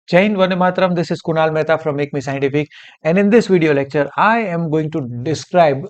Jai Hind, Vande Mataram. This is Kunal Mehta from Make Me Scientific, and in this video lecture, I am going to describe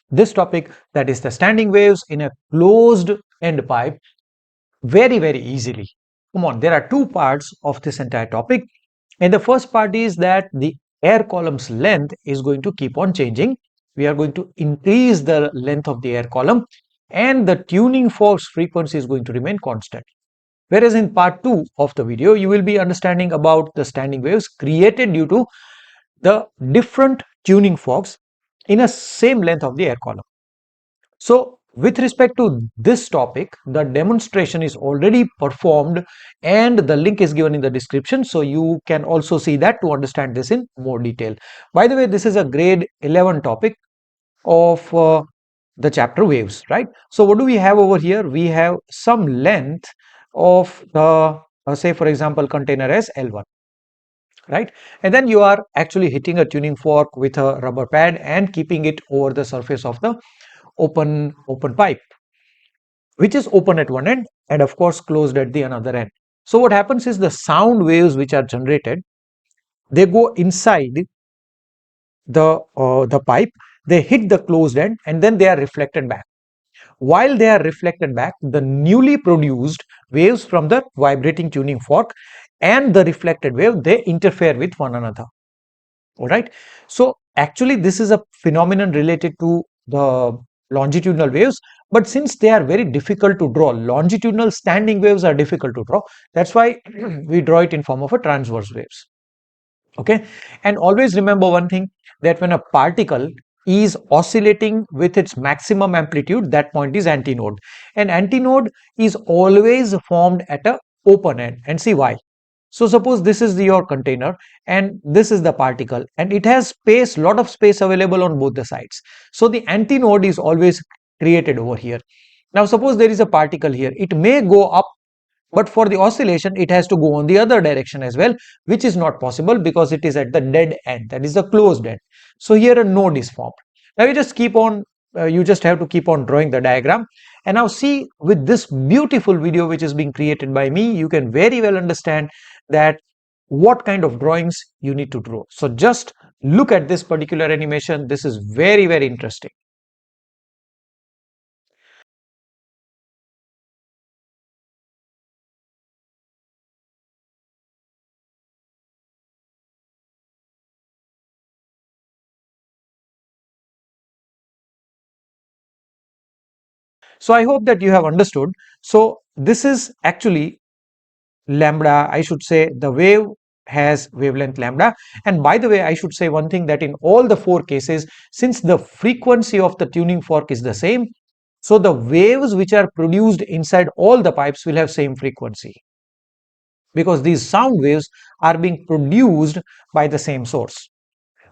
this topic, that is the standing waves in a closed end pipe, very easily. Come on, there are two parts of this entire topic, and the first part is that the air column's length is going to keep on changing. We are going to increase the length of the air column, and the tuning fork's frequency is going to remain constant. Whereas in part 2 of the video, you will be understanding about the standing waves created due to the different tuning forks in a same length of the air column. So with respect to this topic, the demonstration is already performed and the link is given in the description. So you can also see that to understand this in more detail. By the way, this is a grade 11 topic of the chapter waves, right? So what do we have over here? We have some length of the say for example container as L1, right? And then you are actually hitting a tuning fork with a rubber pad and keeping it over the surface of the open pipe, which is open at one end and of course closed at the another end. So what happens is the sound waves which are generated, they go inside the pipe, they hit the closed end, and then they are reflected back. While they are reflected back, the newly produced waves from the vibrating tuning fork and the reflected wave, they interfere with one another. All right. So actually this is a phenomenon related to the longitudinal waves, but since they are very difficult to draw, longitudinal standing waves are difficult to draw. That's why we draw it in form of a transverse waves. Okay. And always remember one thing, that when a particle is oscillating with its maximum amplitude, that point is antinode, and antinode is always formed at a open end. And see why. So suppose this is your container and this is the particle, and it has space, lot of space available on both the sides. So the antinode is always created over here. Now suppose there is a particle here, it may go up, but for the oscillation it has to go on the other direction as well, which is not possible because it is at the dead end, that is the closed end. So here a node is formed. Now you just keep on you just have to keep on drawing the diagram, and now see, with this beautiful video which is being created by me, you can very well understand that what kind of drawings you need to draw. So just look at this particular animation. This is very interesting. So I hope that you have understood. So this is actually lambda, I should say the wave has wavelength lambda. And by the way, I should say one thing, that in all the four cases, since the frequency of the tuning fork is the same, so the waves which are produced inside all the pipes will have same frequency, because these sound waves are being produced by the same source.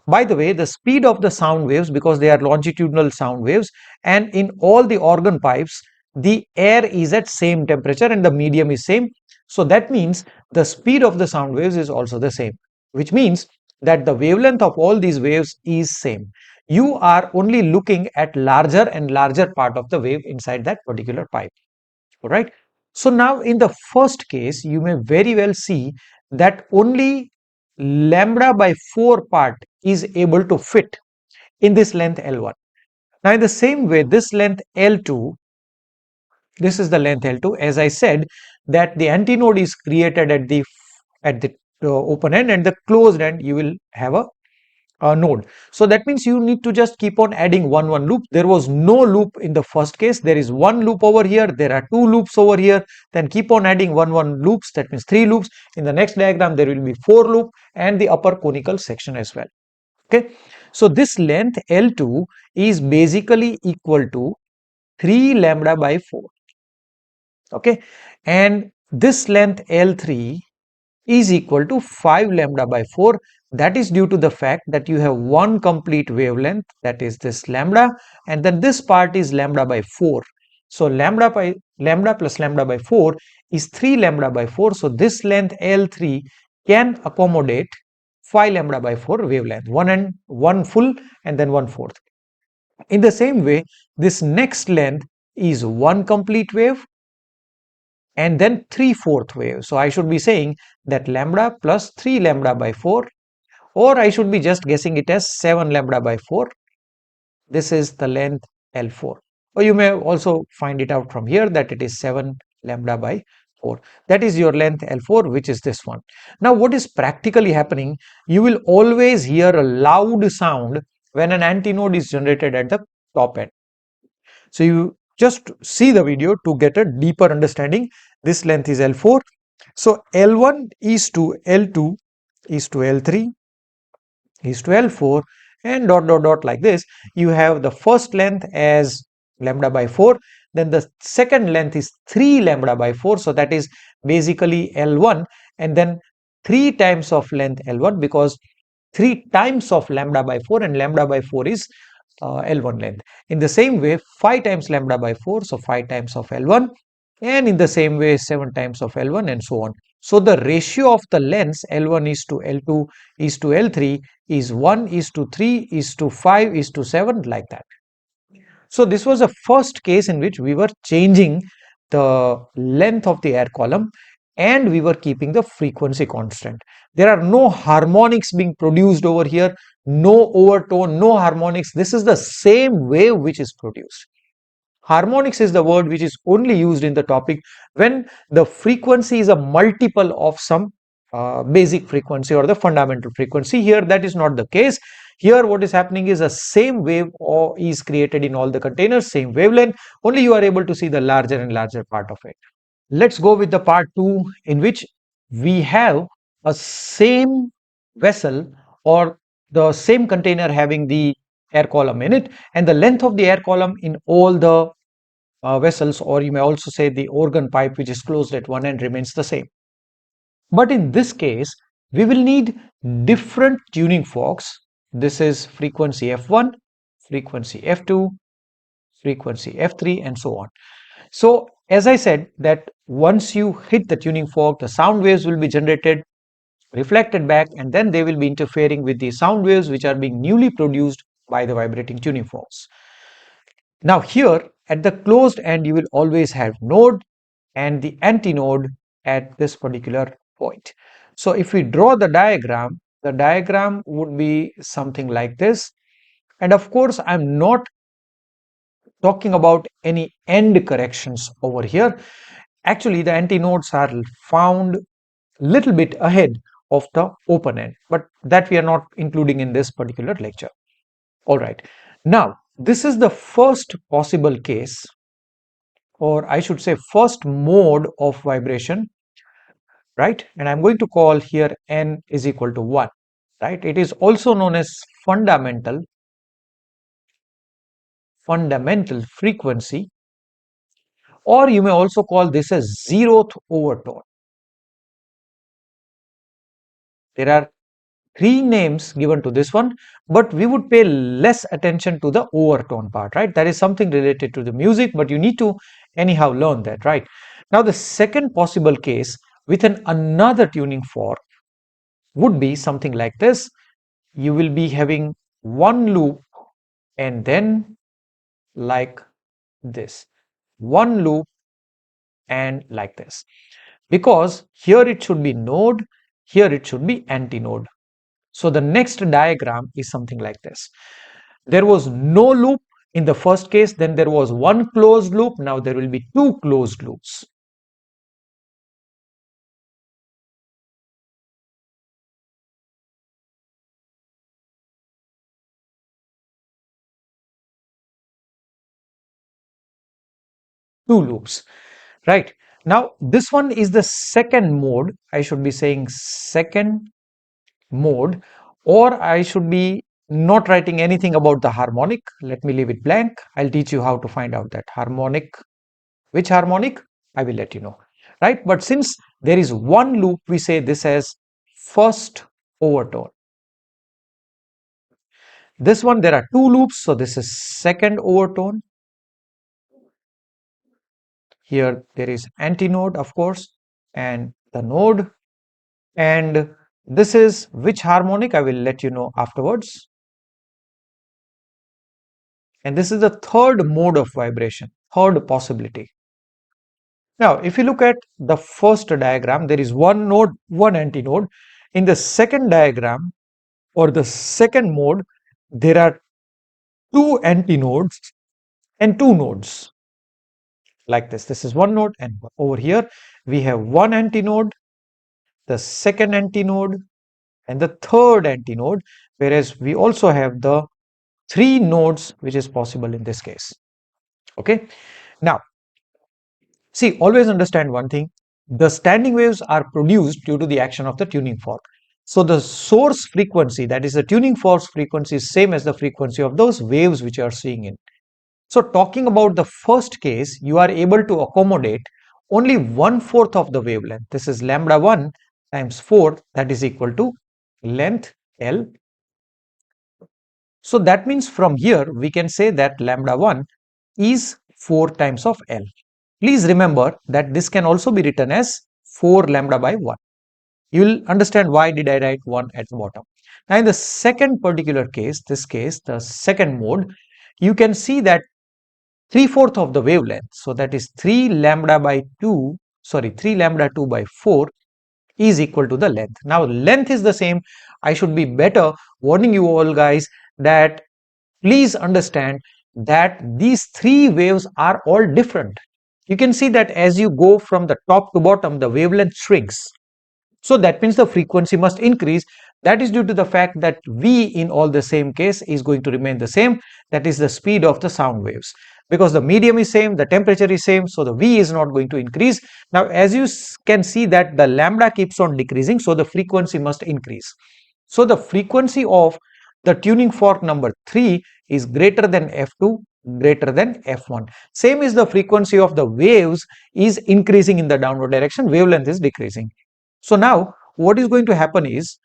By the way, the speed of the sound waves, because they are longitudinal sound waves, and in all the organ pipes, the air is at same temperature and the medium is same. So that means the speed of the sound waves is also the same, which means that the wavelength of all these waves is same. You are only looking at larger and larger part of the wave inside that particular pipe. All right. So now in the first case, you may very well see that only lambda by 4 part is able to fit in this length L1. Now in the same way, this length L2, this is the length L2. As I said, that the antinode is created at the open end, and the closed end you will have a node. So that means you need to just keep on adding one loop. There was no loop in the first case. There is one loop over here. There are two loops over here. Then keep on adding one loops. That means 3 loops. In the next diagram, there will be 4 loop and the upper conical section as well. Okay. So this length L2 is basically equal to 3 lambda by 4. Okay. And this length L3 is equal to 5 lambda by 4. That is due to the fact that you have one complete wavelength, that is this lambda, and then this part is lambda by 4. So lambda plus lambda by 4 is 3 lambda by 4. So this length L3 can accommodate 5 lambda by 4 wavelength, one full and then 1/4. In the same way, this next length is one complete wave, and then 3/4 wave. So I should be saying that lambda plus 3 lambda by 4, or I should be just guessing it as 7 lambda by 4. This is the length L4. Or you may also find it out from here that it is 7 lambda by 4. That is your length L4, which is this one. Now what is practically happening, you will always hear a loud sound when an antinode is generated at the top end. So you just see the video to get a deeper understanding. This length is L4. So L1 is to L2 is to L3 is to L4, and dot dot dot like this. You have the first length as lambda by 4, then the second length is 3 lambda by 4, so that is basically L1, and then 3 times of length L1, because 3 times of lambda by 4, and lambda by 4 is L1 length. In the same way, 5 times lambda by 4, so 5 times of L1, and in the same way 7 times of L1, and so on. So the ratio of the lengths L1 is to L2 is to L3 is 1 is to 3 is to 5 is to 7, like that. So this was a first case in which we were changing the length of the air column and we were keeping the frequency constant. There are no harmonics being produced over here, no overtone, no harmonics. This is the same wave which is produced. Harmonics is the word which is only used in the topic when the frequency is a multiple of some basic frequency or the fundamental frequency. Here that is not the case. Here what is happening is the same wave or is created in all the containers, same wavelength, only you are able to see the larger and larger part of it. Let's go with the part 2, in which we have a same vessel or the same container having the air column in it, and the length of the air column in all the vessels, or you may also say the organ pipe which is closed at one end, remains the same. But in this case, we will need different tuning forks. This is frequency F1, frequency F2, frequency F3, and so on. So as I said, that once you hit the tuning fork, the sound waves will be generated, reflected back, and then they will be interfering with the sound waves which are being newly produced by the vibrating tuning forks. Now here at the closed end, you will always have node and the antinode at this particular point. So if we draw the diagram would be something like this. And of course, I'm not talking about any end corrections over here. Actually, the antinodes are found little bit ahead of the open end, but that we are not including in this particular lecture. All right. Now, this is the first possible case, or I should say first mode of vibration, right? And I'm going to call here n is equal to 1, right? It is also known as fundamental frequency, or you may also call this as zeroth overtone. There are 3 names given to this one, but we would pay less attention to the overtone part, right? That is something related to the music, but you need to anyhow learn that, right? Now the second possible case with another tuning fork would be something like this. You will be having one loop and then like this, one loop and like this, because here it should be node, here it should be antinode. So the next diagram is something like this. There was no loop in the first case, then there was one closed loop, now there will be 2 closed loops. Two loops, right? Now this one is the second mode. I should be saying second mode, or I should be not writing anything about the harmonic. Let me leave it blank. I'll teach you how to find out that harmonic. Which harmonic? I will let you know, right? But since there is one loop, we say this as first overtone. This one, there are 2 loops, so this is second overtone. Here there is antinode, of course, and the node. And this is which harmonic? I will let you know afterwards. And this is the third mode of vibration, third possibility. Now, if you look at the first diagram, there is one node, one antinode. In the second diagram or the second mode, there are two antinodes and two nodes like this. This is one node, and over here we have one antinode, the second antinode, and the third antinode, whereas we also have the three nodes which is possible in this case. Okay. Now, see, always understand one thing. The standing waves are produced due to the action of the tuning fork. So the source frequency, that is the tuning fork's frequency, is same as the frequency of those waves which you are seeing in. So talking about the first case, you are able to accommodate only 1/4 of the wavelength. This is lambda 1 times 4, that is equal to length L. So that means from here we can say that lambda 1 is 4 times of L. Please remember that this can also be written as 4 lambda by 1. You will understand why did I write 1 at the bottom. Now in the second particular case, this case, the second mode, you can see that 3/4 of the wavelength, so that is 3 lambda by 2, sorry, 3 lambda 2 by 4 is equal to the length. Now length is the same. I should be better warning you all guys that please understand that these three waves are all different. You can see that as you go from the top to bottom, the wavelength shrinks. So that means the frequency must increase. That is due to the fact that V in all the same case is going to remain the same. That is the speed of the sound waves. Because the medium is same, the temperature is same, so the V is not going to increase. Now as you can see that the lambda keeps on decreasing, so the frequency must increase. So the frequency of the tuning fork number 3 is greater than F2, greater than F1. Same is the frequency of the waves is increasing in the downward direction, wavelength is decreasing. So now what is going to happen is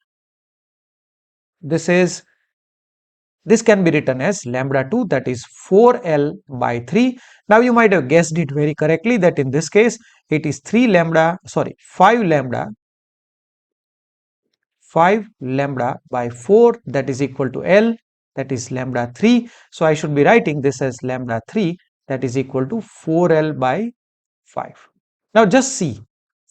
this can be written as lambda 2, that is 4L by 3. Now you might have guessed it very correctly that in this case it is 5 lambda by 4, that is equal to L, that is lambda 3. So I should be writing this as lambda 3, that is equal to 4L by 5. Now just see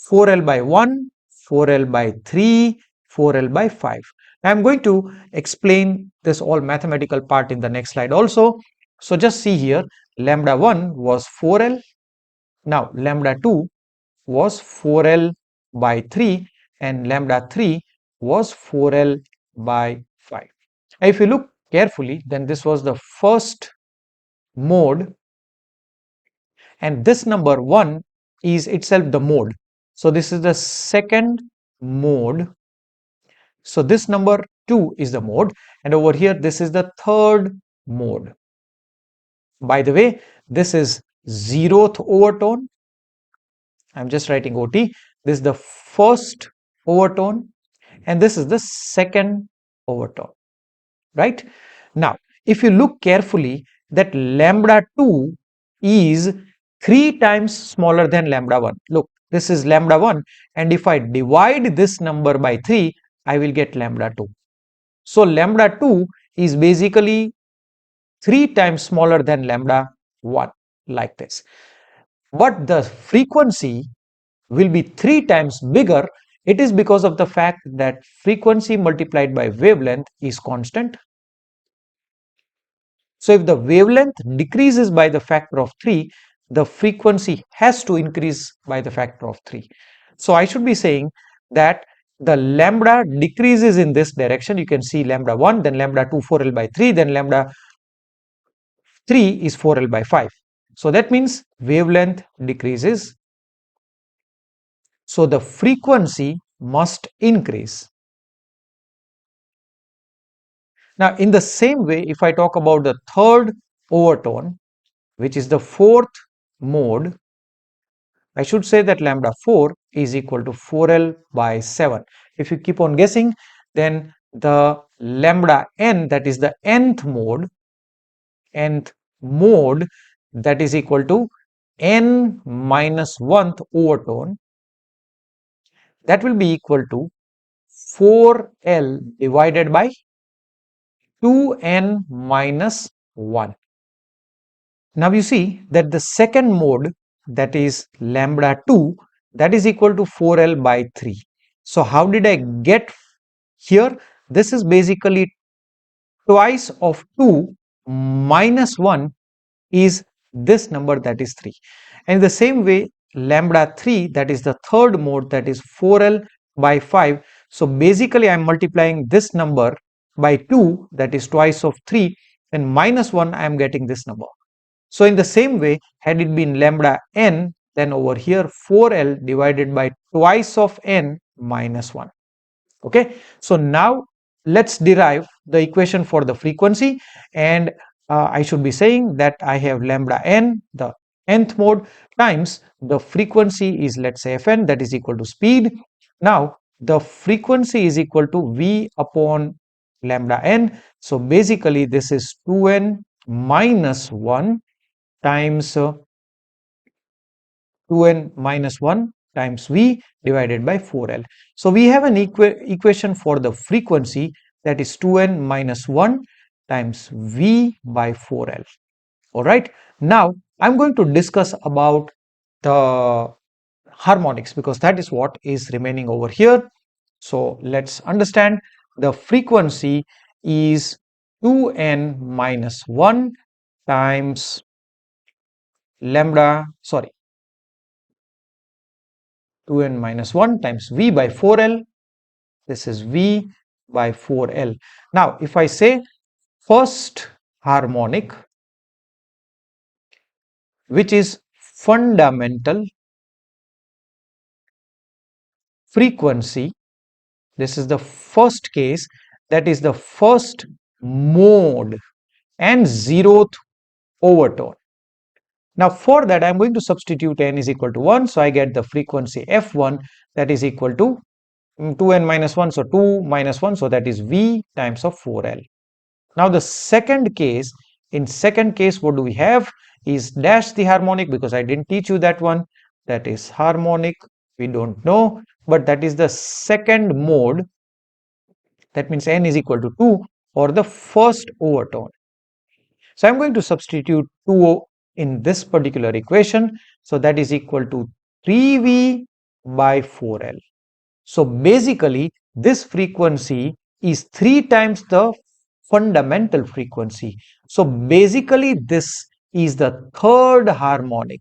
4L by 1, 4L by 3, 4L by 5. I am going to explain this all mathematical part in the next slide also. So just see here, lambda 1 was 4L. Now lambda 2 was 4L by 3 and lambda 3 was 4L by 5. If you look carefully, then this was the first mode, and this number 1 is itself the mode. So this is the second mode. So this number 2 is the mode, and over here this is the third mode. By the way, this is 0th overtone. I'm just writing OT. This is the first overtone and this is the second overtone, right? Now if you look carefully, that lambda 2 is 3 times smaller than lambda 1. Look, this is lambda 1, and if I divide this number by 3, I will get lambda 2. So lambda 2 is basically 3 times smaller than lambda 1, like this. But the frequency will be 3 times bigger. It is because of the fact that frequency multiplied by wavelength is constant. So if the wavelength decreases by the factor of 3, the frequency has to increase by the factor of 3. So I should be saying that the lambda decreases in this direction. You can see lambda 1, then lambda 2 4L by 3, then lambda 3 is 4L by 5. So that means wavelength decreases. So the frequency must increase. Now in the same way, if I talk about the third overtone, which is the fourth mode, I should say that lambda 4 is equal to 4L by 7. If you keep on guessing, then the lambda n, that is the nth mode, that is equal to n minus 1th overtone, that will be equal to 4L divided by 2n minus 1. Now you see that the second mode that is lambda 2, that is equal to 4L by 3. So how did I get here? This is basically twice of 2 minus 1 is this number, that is 3. And in the same way, lambda 3, that is the third mode, that is 4L by 5. So basically I am multiplying this number by 2, that is twice of 3, and minus 1 I am getting this number. So in the same way, had it been lambda n, then over here 4L divided by twice of n minus 1. Okay, so now let's derive the equation for the frequency, and I should be saying that I have lambda n, the nth mode, times the frequency is, let's say, fn, that is equal to speed. Now the frequency is equal to v upon lambda n. So basically this is 2n minus 1 times 2n minus 1 times v divided by 4L. So we have an equation for the frequency, that is 2n minus 1 times v by 4L. Alright, now I'm going to discuss about the harmonics, because that is what is remaining over here. So let's understand, the frequency is 2n minus 1 times lambda, 2n minus 1 times v by 4L. This is v by 4L. Now if I say first harmonic, which is fundamental frequency, this is the first case, that is the first mode and zeroth overtone. Now for that I am going to substitute n is equal to 1, so I get the frequency f1, that is equal to 2n minus 1, so 2 minus 1, so that is v times of 4L. Now the second case, in second case what do we have is dash the harmonic, because I didn't teach you that one, that is harmonic, we don't know, but that is the second mode, that means n is equal to 2, or the first overtone. So I'm going to substitute 2 in this particular equation, so that is equal to 3v by 4L. So basically this frequency is 3 times the fundamental frequency. So basically this is the third harmonic.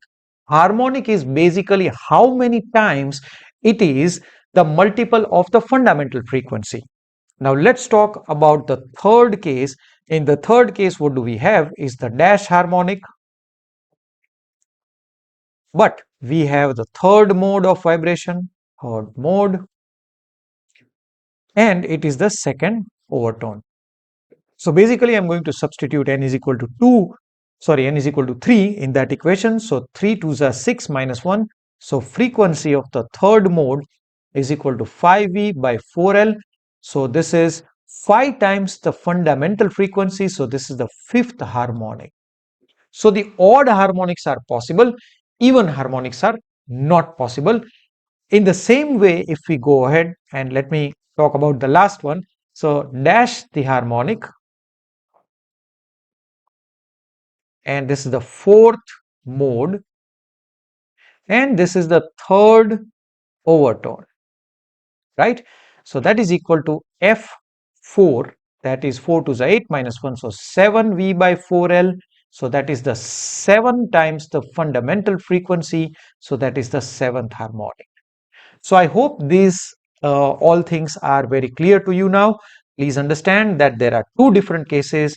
Harmonic is basically how many times it is the multiple of the fundamental frequency. Now let's talk about the third case. In the third case, what do we have is the dash harmonic, but we have the third mode of vibration, third mode, and it is the second overtone. So basically I'm going to substitute n is equal to 3 in that equation. So 3 2s are 6 minus 1. So frequency of the third mode is equal to 5v by 4L. So this is 5 times the fundamental frequency. So this is the fifth harmonic. So the odd harmonics are possible, even harmonics are not possible. In the same way, if we go ahead and let me talk about the last one. So dash the harmonic, and this is the fourth mode, and this is the third overtone, right? So that is equal to f4, that is 4 to the 8 minus 1, so 7v by 4L. So that is the 7 times the fundamental frequency, so that is the seventh harmonic. So I hope these all things are very clear to you now. Please understand that there are two different cases,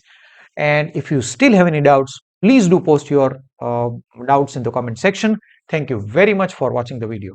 and if you still have any doubts, please do post your doubts in the comment section. Thank you very much for watching the video.